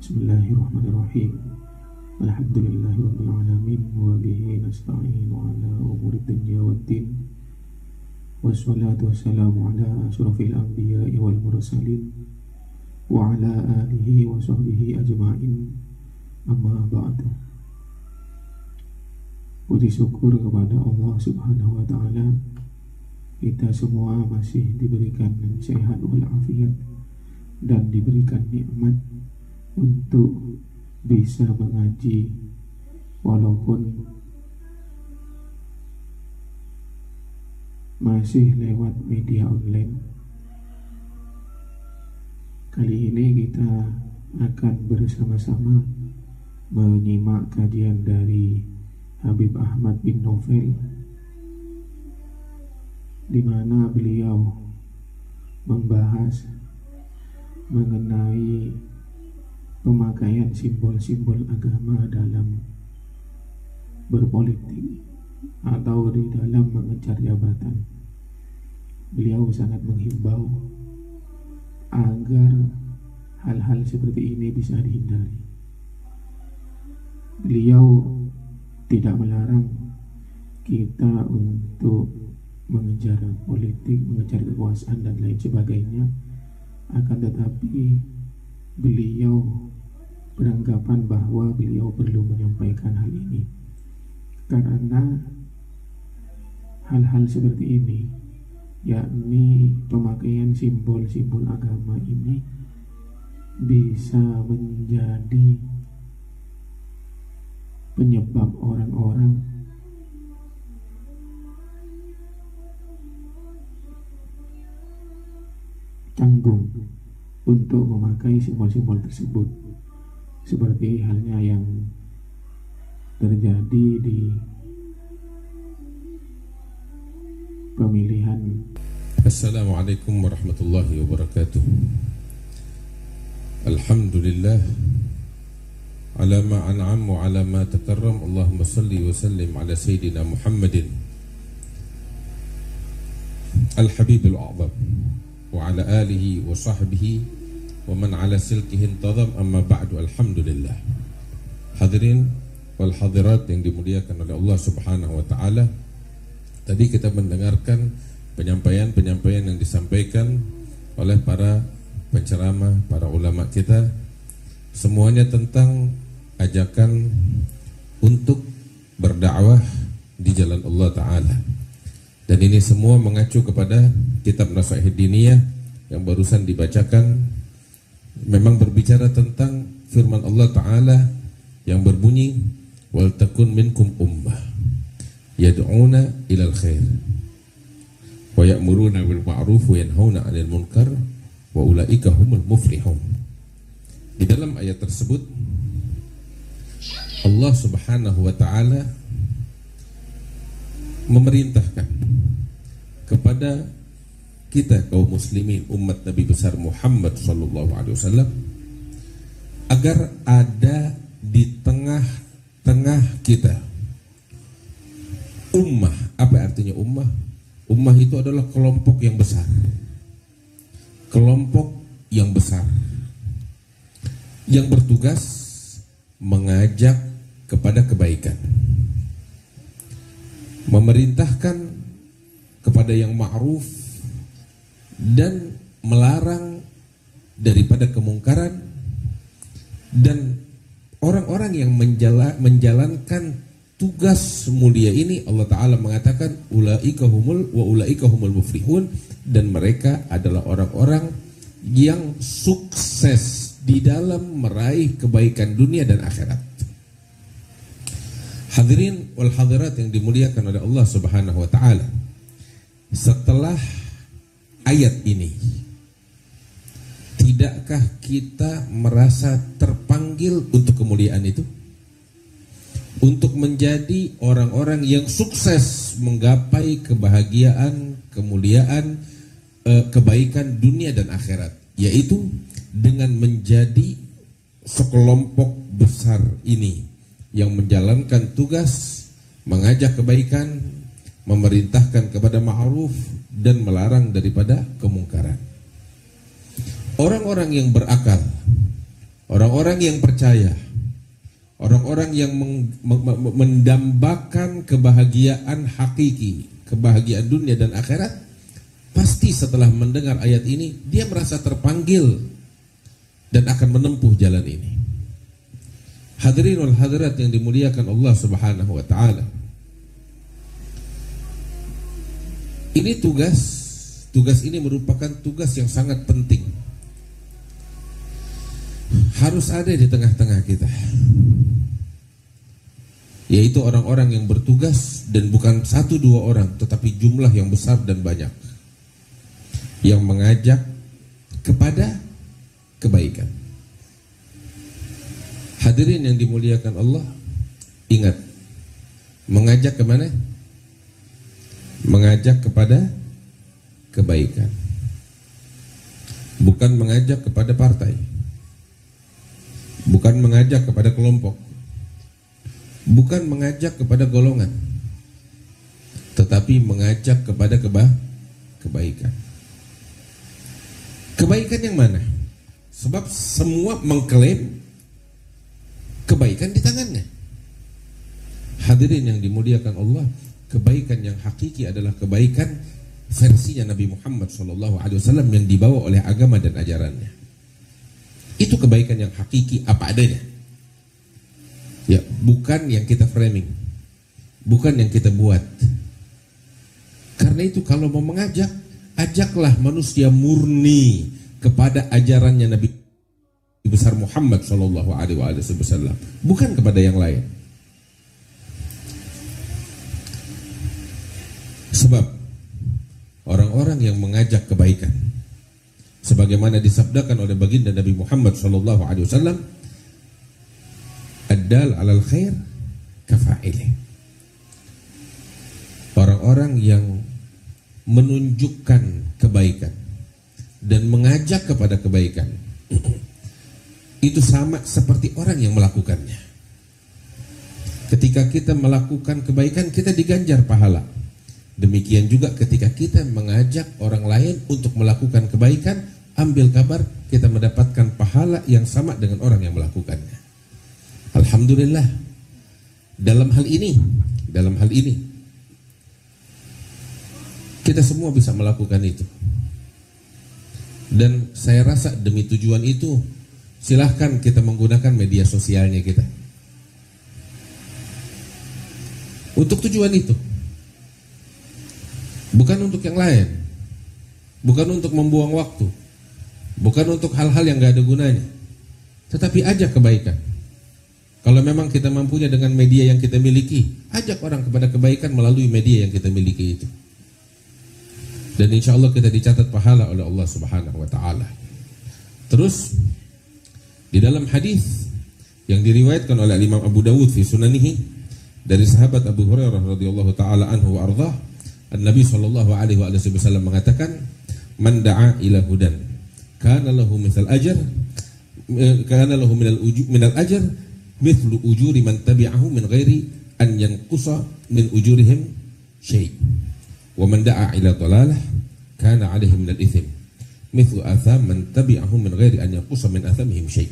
Bismillahirrahmanirrahim. Alhamdulillahirabbil alamin wa bihi nasta'inu ala umuri dunya waddin. Wassalatu wassalamu ala asyrafil anbiya'i wal mursalin wa ala alihi wa sahbihi ajma'in. Amma ba'du. Puji syukur kepada Allah Subhanahu wa taala, kita semua masih diberikan sehat walafiat dan diberikan nikmat untuk bisa mengaji walaupun masih lewat media online. Kali ini kita akan bersama-sama menyimak kajian dari Habib Ahmad bin Novel, di mana beliau membahas mengenai pemakaian simbol-simbol agama dalam berpolitik atau di dalam mengejar jabatan. Beliau sangat menghimbau agar hal-hal seperti ini bisa dihindari. Beliau tidak melarang kita untuk mengejar politik, mengejar kekuasaan dan lain sebagainya, akan tetapi beliau beranggapan bahwa beliau perlu menyampaikan hal ini karena hal-hal seperti ini, yakni pemakaian simbol-simbol agama ini, bisa menjadi penyebab orang-orang canggung untuk memakai simbol-simbol tersebut, seperti halnya yang terjadi di pemilihan. Assalamualaikum warahmatullahi wabarakatuh. Alhamdulillah ala ma an'am wa ala ma takarram. Allahumma salli wa sallim ala sayyidina Muhammadin al-habib al-a'zam wa ala alihi wa sahbihi wa man ala silkihi intazam. Amma ba'du. Alhamdulillah. Hadirin wal hadirat yang dimuliakan oleh Allah Subhanahu wa taala, tadi kita mendengarkan penyampaian-penyampaian yang disampaikan oleh para penceramah, para ulama kita, semuanya tentang ajakan untuk berdakwah di jalan Allah taala. Dan ini semua mengacu kepada kitab Nasaih Diniyah yang barusan dibacakan. Memang berbicara tentang firman Allah Ta'ala yang berbunyi, wal takun minkum ummah yad'una ilal khair wa ya'muruna bil ma'ruf wa yanhauna 'anil munkar wa ulaika humul muflihun. Di dalam ayat tersebut Allah Subhanahu wa taala memerintahkan kepada kita kaum muslimin, umat Nabi besar Muhammad sallallahu alaihi wasallam, agar ada di tengah-tengah kita ummah. Apa artinya ummah? Ummah itu adalah kelompok yang besar. Kelompok yang besar yang bertugas mengajak kepada kebaikan, memerintahkan kepada yang ma'ruf dan melarang daripada kemungkaran. Dan orang-orang yang menjalankan tugas mulia ini, Allah Ta'ala mengatakan ulaika humul muflihun, dan mereka adalah orang-orang yang sukses di dalam meraih kebaikan dunia dan akhirat. Hadirin wal hadirat yang dimuliakan oleh Allah Subhanahu wa taala, setelah ayat ini, tidakkah kita merasa terpanggil untuk kemuliaan itu? Untuk menjadi orang-orang yang sukses menggapai kebahagiaan, kemuliaan, kebaikan dunia dan akhirat, yaitu dengan menjadi sekelompok besar ini yang menjalankan tugas mengajak kebaikan, memerintahkan kepada ma'ruf dan melarang daripada kemungkaran. Orang-orang yang berakal, Orang-orang yang percaya, orang-orang yang mendambakan kebahagiaan hakiki, kebahagiaan dunia dan akhirat, pasti setelah mendengar ayat ini dia merasa terpanggil dan akan menempuh jalan ini. Hadirin wal hadirat yang dimuliakan Allah Subhanahu wa taala. Ini tugas ini merupakan tugas yang sangat penting. Harus ada di tengah-tengah kita, yaitu orang-orang yang bertugas, dan bukan 1-2 orang, tetapi jumlah yang besar dan banyak, yang mengajak kepada kebaikan. Hadirin yang dimuliakan Allah, ingat, mengajak kemana? Mengajak kepada kebaikan, bukan mengajak kepada partai, bukan mengajak kepada kelompok, bukan mengajak kepada golongan, tetapi mengajak kepada kebaikan. Kebaikan yang mana? Sebab semua mengklaim kebaikan di tangannya. Hadirin yang dimuliakan Allah, kebaikan yang hakiki adalah kebaikan versinya Nabi Muhammad SAW yang dibawa oleh agama dan ajarannya. Itu kebaikan yang hakiki apa adanya. Ya, bukan yang kita framing, bukan yang kita buat. Karena itu kalau mau mengajak, ajaklah manusia murni kepada ajarannya Nabi besar Muhammad SAW, bukan kepada yang lain. Sebab orang-orang yang mengajak kebaikan, sebagaimana disabdakan oleh baginda Nabi Muhammad SAW, ad-dal 'alal khair kafa'ilih. Orang-orang yang menunjukkan kebaikan dan mengajak kepada kebaikan itu sama seperti orang yang melakukannya. Ketika kita melakukan kebaikan, kita diganjar pahala. Demikian juga ketika kita mengajak orang lain untuk melakukan kebaikan, ambil kabar kita mendapatkan pahala yang sama dengan orang yang melakukannya. Alhamdulillah. Dalam hal ini kita semua bisa melakukan itu. Dan saya rasa demi tujuan itu, silahkan kita menggunakan media sosialnya kita untuk tujuan itu. Bukan untuk yang lain, bukan untuk membuang waktu, bukan untuk hal-hal yang gak ada gunanya, tetapi ajak kebaikan. Kalau memang kita mampunya dengan media yang kita miliki, ajak orang kepada kebaikan melalui media yang kita miliki itu. Dan insya Allah kita dicatat pahala oleh Allah Subhanahu wa ta'ala. Terus di dalam hadis yang diriwayatkan oleh Imam Abu Dawud fi sunanihi dari sahabat Abu Hurairah radhiyallahu taala anhu wa ardhah, Nabi sallallahu alaihi wasallam mengatakan, man da'a ila hudan kana lahu mithal ajr, kana lahu minal ajr mithlu ujuri man tabi'ahu min ghairi an yanqusa min ujurihim syai', wa man da'a ila dhalalah kana alaihi minal ithim mithlu atham man tabi'ahu min ghairi an yanqusa min athamihim syai'.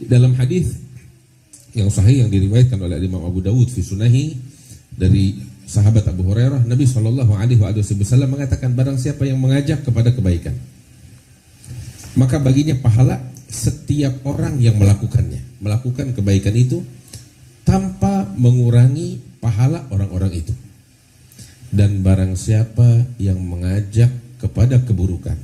Dalam hadis yang sahih yang diriwayatkan oleh Imam Abu Dawud fi sunahi dari sahabat Abu Hurairah, Nabi SAW mengatakan, barang siapa yang mengajak kepada kebaikan, maka baginya pahala setiap orang yang melakukannya, melakukan kebaikan itu tanpa mengurangi pahala orang-orang itu. Dan barang siapa yang mengajak kepada keburukan,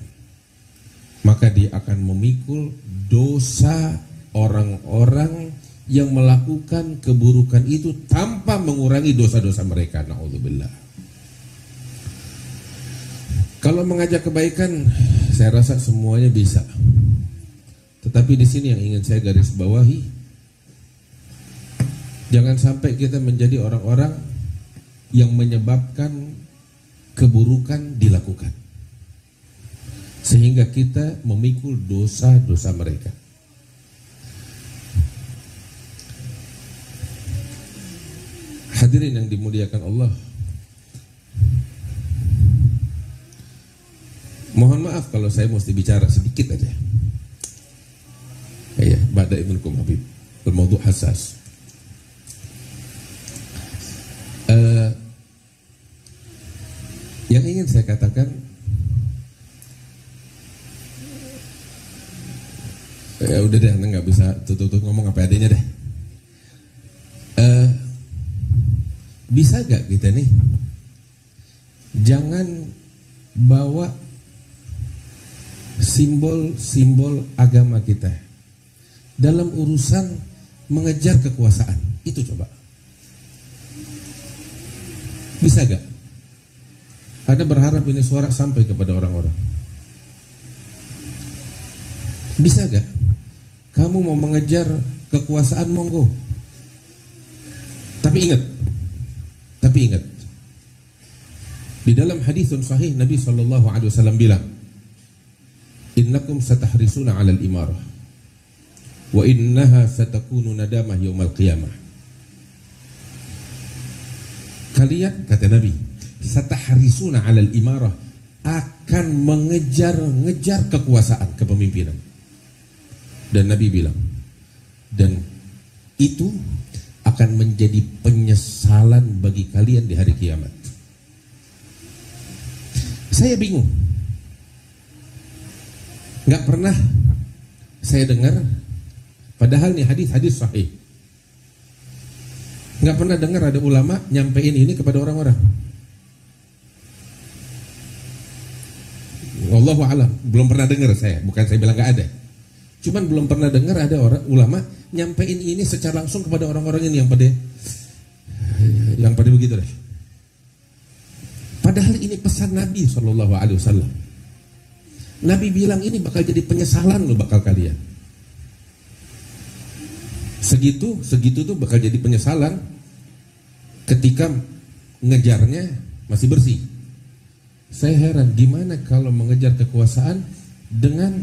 maka dia akan memikul dosa orang-orang yang melakukan keburukan itu tanpa mengurangi dosa-dosa mereka. Na'udzubillah. Kalau mengajak kebaikan, saya rasa semuanya bisa. Tetapi di sini yang ingin saya garis bawahi, jangan sampai kita menjadi orang-orang yang menyebabkan keburukan dilakukan, sehingga kita memikul dosa-dosa mereka. Hadirin yang dimuliakan Allah, mohon maaf kalau saya mesti bicara sedikit aja. Ya, syuhada'i minkum Habib. Al-mawdu' hassas. Yang ingin saya katakan, ya udah deh, nggak bisa tutup ngomong apa adanya deh. Bisa gak kita nih jangan bawa simbol-simbol agama kita dalam urusan mengejar kekuasaan? Itu coba. Bisa gak? Anda berharap ini suara sampai kepada orang-orang? Bisa gak? Kamu mau mengejar kekuasaan, monggo. Tapi ingat, di dalam haditsun sahih Nabi SAW bilang, innakum satahrisuna 'alal imarah wa innaha satakunu nadamah yaumal qiyamah. Kalian, kata Nabi, satahrisuna 'alal imarah, akan mengejar kekuasaan, kepemimpinan. Dan Nabi bilang, dan itu akan menjadi penyesalan bagi kalian di hari kiamat. Saya bingung. Nggak pernah saya dengar, padahal nih hadis sahih. Nggak pernah dengar ada ulama nyampein ini kepada orang-orang. Wallahu a'lam, belum pernah dengar saya. Bukan saya bilang nggak ada. Cuman belum pernah dengar ada orang ulama nyampein ini secara langsung kepada orang-orang ini yang pada begitu deh. Padahal ini pesan Nabi SAW. Nabi bilang ini bakal jadi penyesalan loh bakal kalian. Segitu tuh bakal jadi penyesalan ketika ngejarnya masih bersih. Saya heran gimana kalau mengejar kekuasaan dengan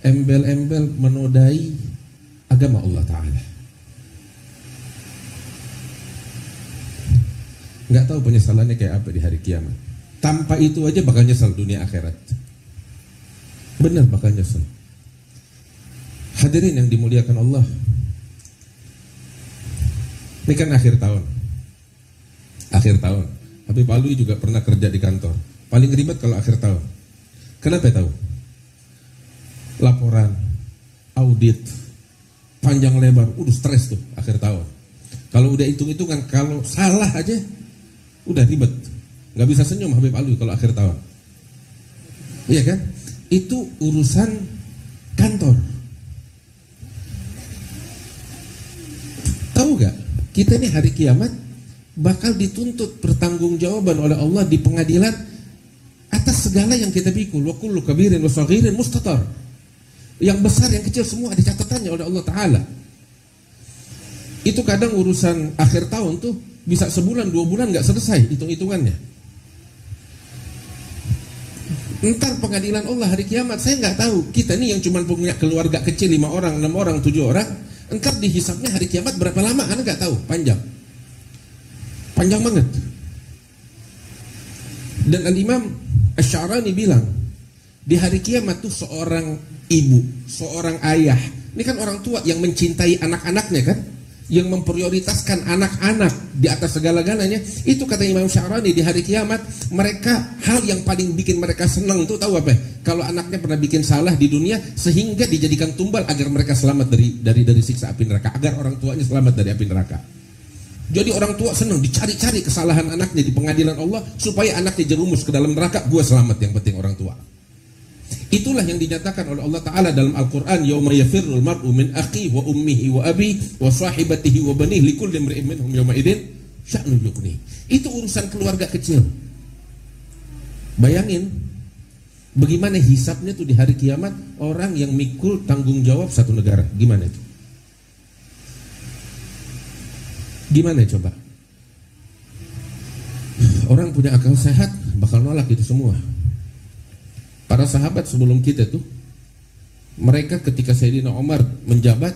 embel-embel menodai agama Allah Ta'ala. Nggak tahu penyesalannya kayak apa di hari kiamat. Tanpa itu aja bakal nyesal dunia akhirat. Benar bakal nyesal. Hadirin yang dimuliakan Allah, ini kan akhir tahun. Habib Alwi juga pernah kerja di kantor. Paling ribet kalau akhir tahun. Kenapa tahu? Laporan, audit, panjang lebar, udah stres tuh akhir tahun. Kalau udah hitung-hitungan, kalau salah aja, udah ribet. Gak bisa senyum Habib Alwi kalau akhir tahun. Iya kan? Itu urusan kantor. Tahu gak? Kita ini hari kiamat bakal dituntut pertanggungjawaban oleh Allah di pengadilan atas segala yang kita pikul. Wa kullu kabirin wa saghirin mustatar. Yang besar, yang kecil semua ada catatannya oleh Allah Ta'ala. Itu kadang urusan akhir tahun tuh bisa sebulan, 2 bulan gak selesai hitung-hitungannya. Entar pengadilan Allah hari kiamat, saya gak tahu. Kita nih yang cuma punya keluarga kecil 5 orang, 6 orang, 7 orang, entar dihisapnya hari kiamat berapa lama, Anda gak tahu. Panjang banget. Dan Al-Imam Asy-Sya'rani bilang, di hari kiamat tuh seorang ibu, seorang ayah, ini kan orang tua yang mencintai anak-anaknya kan, yang memprioritaskan anak-anak di atas segala-galanya. Itu kata Imam Sya'rani, di hari kiamat mereka, hal yang paling bikin mereka senang tuh tahu apa? Kalau anaknya pernah bikin salah di dunia sehingga dijadikan tumbal agar mereka selamat dari siksa api neraka, agar orang tuanya selamat dari api neraka. Jadi orang tua senang dicari-cari kesalahan anaknya di pengadilan Allah supaya anaknya jerumus ke dalam neraka, gua selamat, yang penting orang tua. Itulah yang dinyatakan oleh Allah Ta'ala dalam Al-Quran, yauma yafirrul mar'u min akhihi wa ummihi wa abihi wa sahibatihi wa banihi likulli imri'in minhum yawma idzin sya'nun yughni. Itu urusan keluarga kecil. Bayangin bagaimana hisabnya tuh di hari kiamat orang yang mikul tanggung jawab satu negara. Gimana itu? Gimana coba? Orang punya akal sehat bakal nolak itu semua. Para sahabat sebelum kita tuh, mereka ketika Sayyidina Umar menjabat,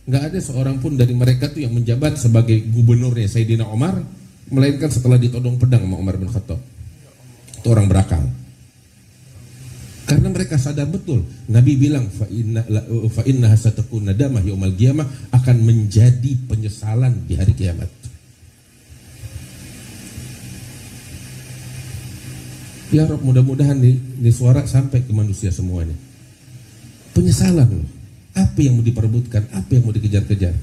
nggak ada seorang pun dari mereka tuh yang menjabat sebagai gubernurnya Sayyidina Umar, melainkan setelah ditodong pedang sama Umar bin Khattab. Itu orang berakal. Karena mereka sadar betul, Nabi bilang fa innaha satakun nadamah yaumal qiyamah, akan menjadi penyesalan di hari kiamat. Ya Rob, mudah-mudahan ini suara sampai ke manusia semuanya. Penyesalan loh. Apa yang mau diperebutkan, apa yang mau dikejar-kejar.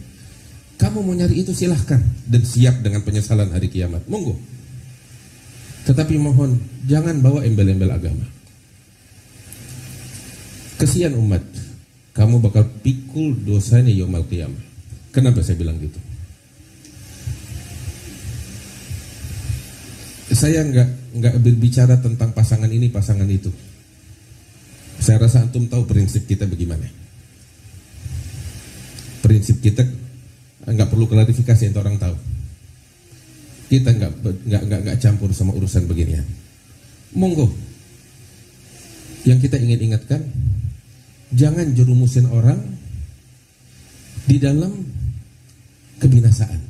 Kamu mau nyari itu silahkan, dan siap dengan penyesalan hari kiamat, monggo. Tetapi mohon jangan bawa embel-embel agama. Kesian umat, kamu bakal pikul dosanya yaumul qiyamah. Kenapa saya bilang gitu? Saya nggak berbicara tentang pasangan ini, pasangan itu. Saya rasa antum tahu prinsip kita bagaimana. Prinsip kita nggak perlu klarifikasi, itu orang tahu. Kita nggak campur sama urusan beginian. Monggo. Yang kita ingin ingatkan, jangan jerumusin orang di dalam kebinasaan.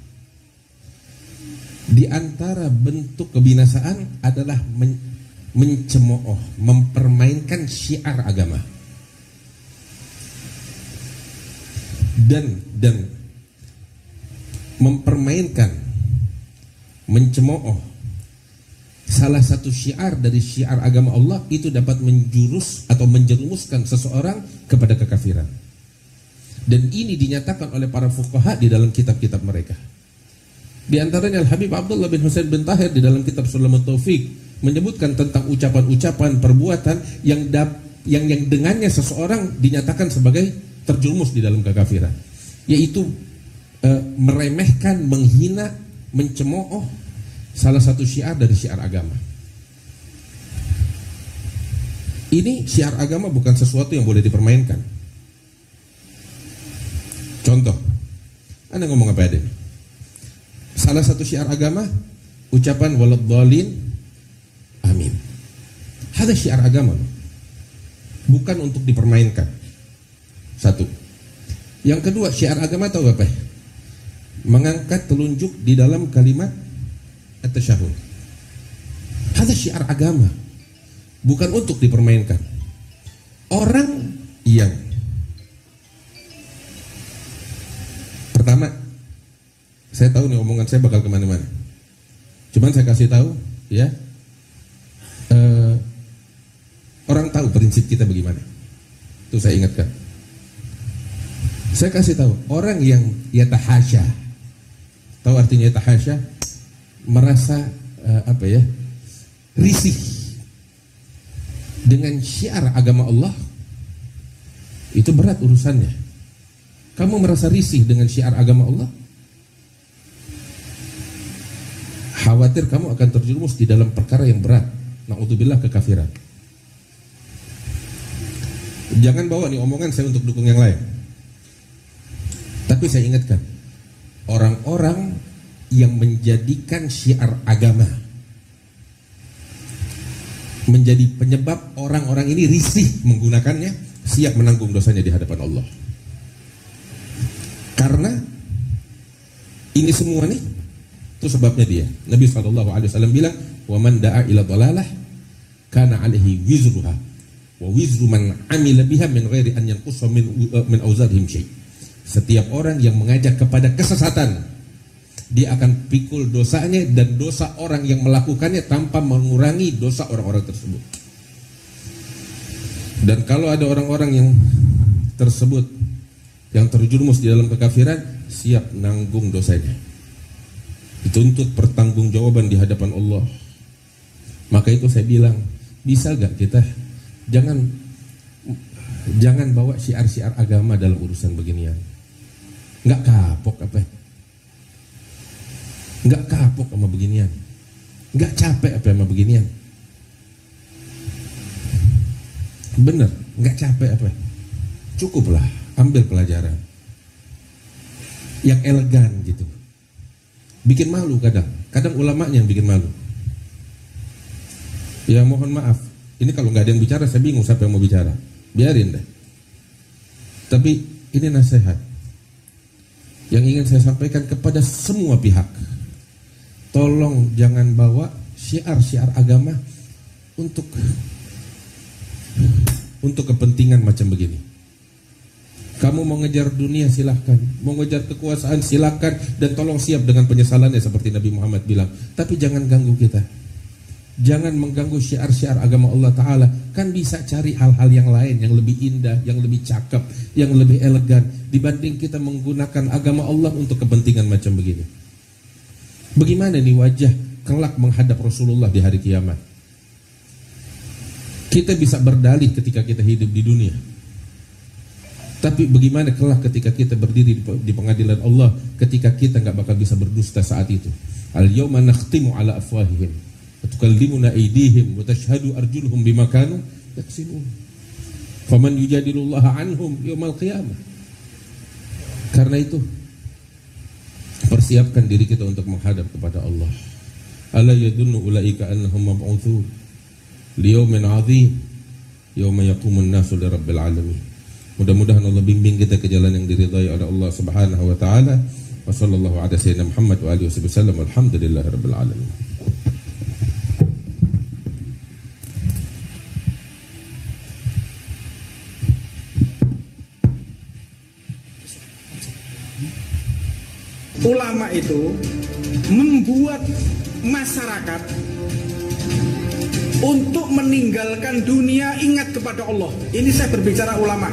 Di antara bentuk kebinasaan adalah mencemooh, mempermainkan syiar agama. Dan mempermainkan, mencemooh salah satu syiar dari syiar agama Allah itu dapat menjurus atau menjerumuskan seseorang kepada kekafiran. Dan ini dinyatakan oleh para fuqaha di dalam kitab-kitab mereka. Di antaranya Al-Habib Abdullah bin Husain bin Tahir di dalam kitab Sulamun Taufik menyebutkan tentang ucapan-ucapan perbuatan yang dengannya seseorang dinyatakan sebagai terjerumus di dalam kekafiran, yaitu meremehkan, menghina, mencemooh salah satu syiar dari syiar agama. Ini syiar agama bukan sesuatu yang boleh dipermainkan. Contoh, Anda ngomong apa ada? Salah satu syiar agama, ucapan waladhdallin, amin. Ada syiar agama, bukan untuk dipermainkan. Satu. Yang kedua, syiar agama tahu apa? Mengangkat telunjuk di dalam kalimat at-tasyahud. Ada syiar agama, bukan untuk dipermainkan. Orang yang pertama, saya tahu nih omongan saya bakal kemana-mana. Cuman saya kasih tahu, ya, orang tahu prinsip kita bagaimana. Itu saya ingatkan. Saya kasih tahu, orang yang yatahasya, tahu artinya yatahasya? Merasa risih dengan syiar agama Allah, itu berat urusannya. Kamu merasa risih dengan syiar agama Allah, khawatir kamu akan terjerumus di dalam perkara yang berat, na'udzubillah, kekafiran. Jangan bawa nih omongan saya untuk dukung yang lain. Tapi saya ingatkan, orang-orang yang menjadikan syiar agama menjadi penyebab orang-orang ini risih menggunakannya, siap menanggung dosanya di hadapan Allah. Karena ini semua nih, itu sebabnya dia. Nabi SAW bilang, wa man da'a ila dhalalah kana alaihi wizruha wa wizru man amila biha min ghairi an yanqusa min awzarihim syai'. Setiap orang yang mengajak kepada kesesatan, dia akan pikul dosanya dan dosa orang yang melakukannya tanpa mengurangi dosa orang-orang tersebut. Dan kalau ada orang-orang yang tersebut yang terjerumus di dalam kekafiran, siap nanggung dosanya, dituntut pertanggungjawaban di hadapan Allah. Maka itu saya bilang, bisa gak kita jangan bawa syiar-syiar agama dalam urusan beginian. Nggak kapok apa? Nggak kapok sama beginian? Nggak capek apa sama beginian? Bener, nggak capek apa? Cukuplah, ambil pelajaran yang elegan gitu. Bikin malu kadang ulamanya yang bikin malu. Ya mohon maaf, ini kalau nggak ada yang bicara saya bingung siapa yang mau bicara. Biarin deh. Tapi ini nasihat yang ingin saya sampaikan kepada semua pihak. Tolong jangan bawa syiar-syiar agama untuk untuk kepentingan macam begini. Kamu mau ngejar dunia silahkan, mau ngejar kekuasaan silahkan, dan tolong siap dengan penyesalannya seperti Nabi Muhammad bilang. Tapi jangan ganggu kita, jangan mengganggu syiar-syiar agama Allah Ta'ala. Kan bisa cari hal-hal yang lain, yang lebih indah, yang lebih cakep, yang lebih elegan, dibanding kita menggunakan agama Allah untuk kepentingan macam begini. Bagaimana nih wajah kelak menghadap Rasulullah di hari kiamat? Kita bisa berdalih ketika kita hidup di dunia, tapi bagaimana kelak ketika kita berdiri di pengadilan Allah, ketika kita nggak bakal bisa berdusta saat itu. Al-yawma nakhtimu ala afwahihim wa tukallimuna aydihim wa tashhadu arjuluhum bima kanu yaksibun. Faman yujadilullaha anhum yawmal qiyamah. Karena itu persiapkan diri kita untuk menghadap kepada Allah. Ala yadunnu ulaika annahum mab'utsun liyaumin 'adzim yauma yaqumun nasu lirabbil alamin. Mudah-mudahan Allah bimbing kita ke jalan yang diridhai oleh Allah Subhanahu wa taala. Wa sallallahu ala sayyidina Muhammad wa alihi wasallam. Alhamdulillahirabbil alamin. Ulama itu membuat masyarakat untuk meninggalkan dunia ingat kepada Allah. Ini saya berbicara ulama.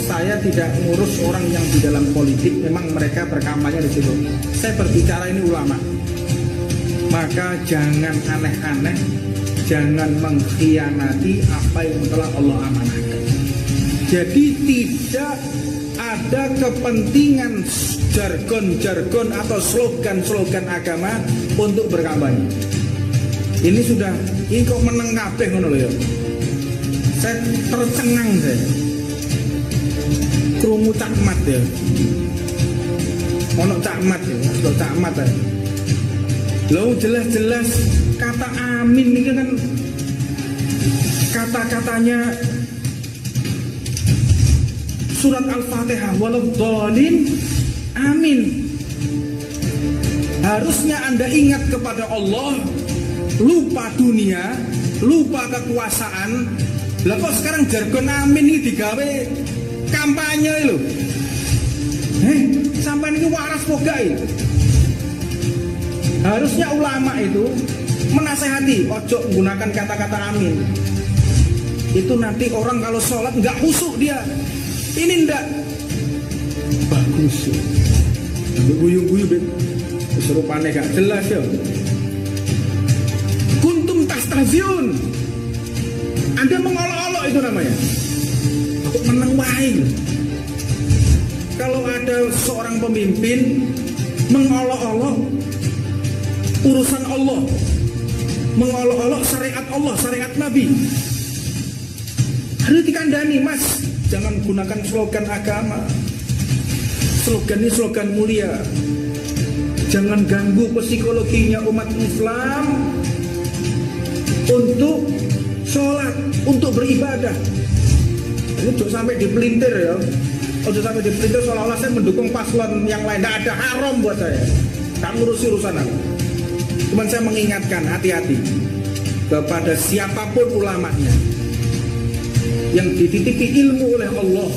Saya tidak ngurus orang yang di dalam politik, memang mereka berkampanye di situ. Saya berbicara ini ulama. Maka jangan aneh-aneh, jangan mengkhianati apa yang telah Allah amanahkan. Jadi tidak ada kepentingan jargon-jargon atau slogan-slogan agama untuk berkampanye. Ini kok meneng kabeh ngono lho ya. Saya tercengang saya. Krungu cakmat ya. Ono cakmat ya, ono cakmat ya. Loh jelas-jelas kata amin ini kan kata-katanya surat Al-Fatihah, walau dhalin amin. Harusnya Anda ingat kepada Allah, lupa dunia, lupa kekuasaan. Lah kok sekarang jargon amin ini digawe kampanye lho. Sampai ini waras pogai. Harusnya ulama itu menasehati, ojo menggunakan kata-kata amin. Itu nanti orang kalau sholat nggak khusyuk dia. Ini ndak bagus. Guyung-guyung kesurupannya gak jelas ya. Kuntum tastaziun. Anda mengolok-olok itu namanya. Untuk menang wae. Kalau ada seorang pemimpin mengolok-olok urusan Allah, mengolok-olok syariat Allah, syariat Nabi, harus dikandani, Mas. Jangan gunakan slogan agama. Slogan ini slogan mulia. Jangan ganggu psikologinya umat Islam untuk sholat, untuk beribadah. Ini jangan sampai dipelintir ya. Jangan sampai dipelintir seolah-olah saya mendukung paslon yang lain. Tidak ada, haram buat saya. Tak ngurusi urusan aku. Cuman saya mengingatkan, hati-hati kepada siapapun ulamanya yang dititipi ilmu oleh Allah,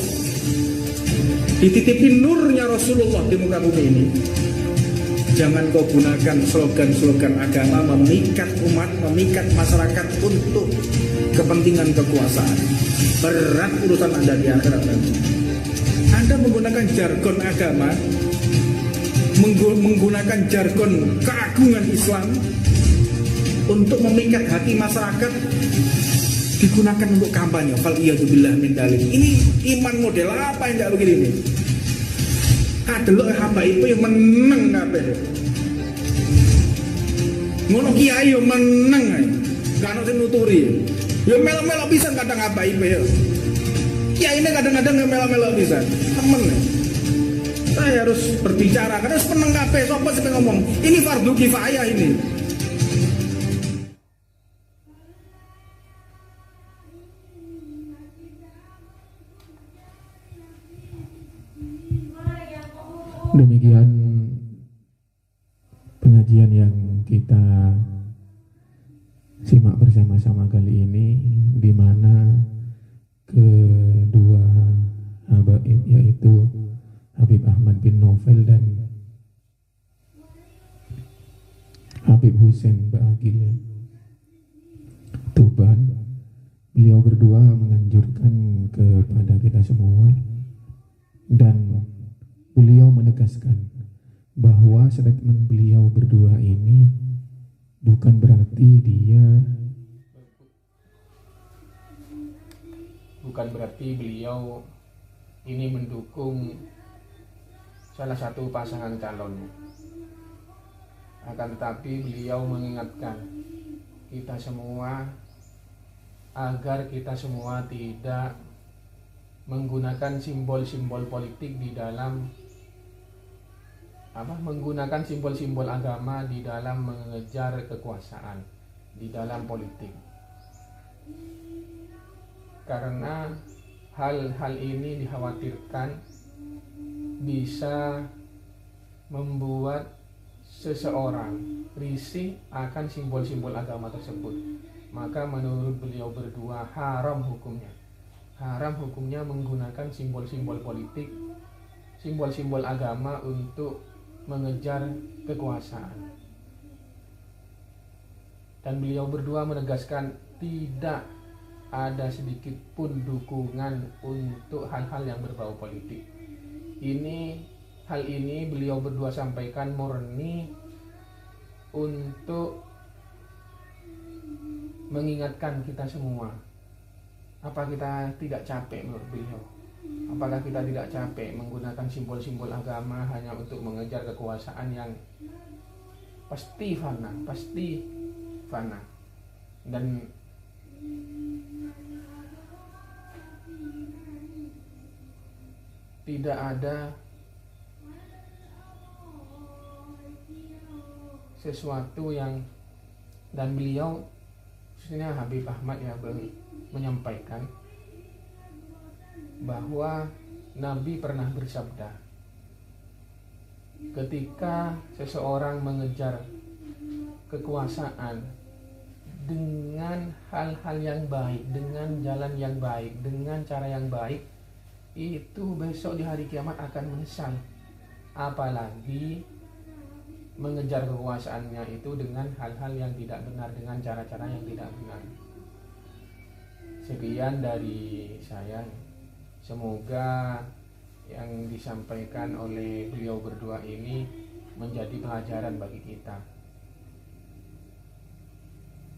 dititipi nurnya Rasulullah di muka bumi ini. Jangan kau gunakan slogan-slogan agama memikat umat, memikat masyarakat untuk kepentingan kekuasaan. Berat urusan Anda di akhirat nanti. Anda menggunakan jargon agama, menggunakan jargon keagungan Islam untuk memikat hati masyarakat, digunakan untuk kampanye. Faliyadzubillah min dalik. Ini iman model apa yang tidak begini ini? Adelok habaib yang meneng kabeh. Ngono kiai yo meneng ae. Kan ono sing nuturi. Yo melok-melok pisan kadang habaib ya. Kiai ini kadang-kadang yo melok-melok pisan. Temen. Saya harus berbicara karena seneng kabeh sapa sing ngomong. Ini fardu kifayah ini. Demikian pengajian yang kita simak bersama-sama kali ini, di mana kedua habaib, yaitu Habib Ahmad bin Novel dan Habib Hussein Baagil Tuban. Beliau berdua menganjurkan kepada kita semua dan beliau menegaskan bahwa statement beliau berdua ini bukan berarti beliau ini mendukung salah satu pasangan calonnya. Akan tetapi beliau mengingatkan kita semua agar kita semua tidak menggunakan simbol-simbol politik di dalam menggunakan simbol-simbol agama di dalam mengejar kekuasaan di dalam politik. Karena hal-hal ini dikhawatirkan bisa membuat seseorang risih akan simbol-simbol agama tersebut. Maka menurut beliau berdua haram hukumnya menggunakan simbol-simbol politik, simbol-simbol agama untuk mengejar kekuasaan. Dan beliau berdua menegaskan tidak ada sedikit pun dukungan untuk hal-hal yang berbau politik. Hal ini beliau berdua sampaikan murni untuk mengingatkan kita semua. Apa kita tidak capek menurut beliau? Apakah kita tidak capek menggunakan simbol-simbol agama hanya untuk mengejar kekuasaan yang pasti fana dan tidak ada sesuatu yang, dan beliau khususnya Habib Ahmad ya menyampaikan bahwa Nabi pernah bersabda, ketika seseorang mengejar kekuasaan dengan hal-hal yang baik, dengan jalan yang baik, dengan cara yang baik, itu besok di hari kiamat akan menyesal. Apalagi mengejar kekuasaannya itu dengan hal-hal yang tidak benar, dengan cara-cara yang tidak benar. Sekian dari saya. Semoga yang disampaikan oleh beliau berdua ini menjadi pelajaran bagi kita.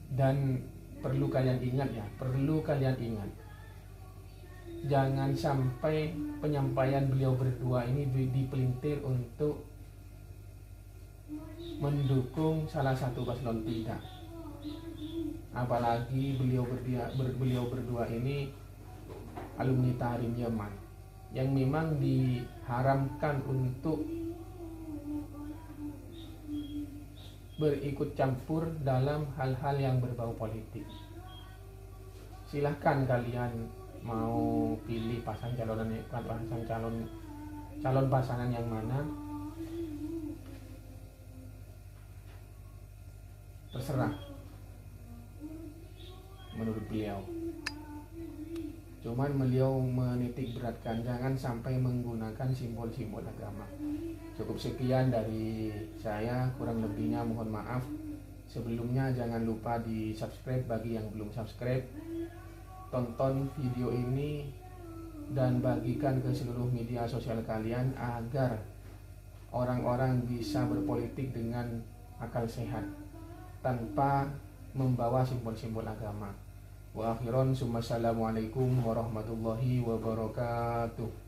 Dan perlu kalian ingat, jangan sampai penyampaian beliau berdua ini dipelintir untuk mendukung salah satu paslon, tidak. Apalagi beliau berdua ini alumni Tahrim Yaman yang memang diharamkan untuk berikut campur dalam hal-hal yang berbau politik. Silahkan kalian mau pilih calon pasangan yang mana, terserah menurut beliau. Cuman beliau menitik beratkan jangan sampai menggunakan simbol-simbol agama. Cukup sekian dari saya, kurang lebihnya mohon maaf. Sebelumnya jangan lupa di subscribe bagi yang belum subscribe. Tonton video ini dan bagikan ke seluruh media sosial kalian agar orang-orang bisa berpolitik dengan akal sehat tanpa membawa simbol-simbol agama. Wa akhiran, assalamualaikum warahmatullahi wabarakatuh.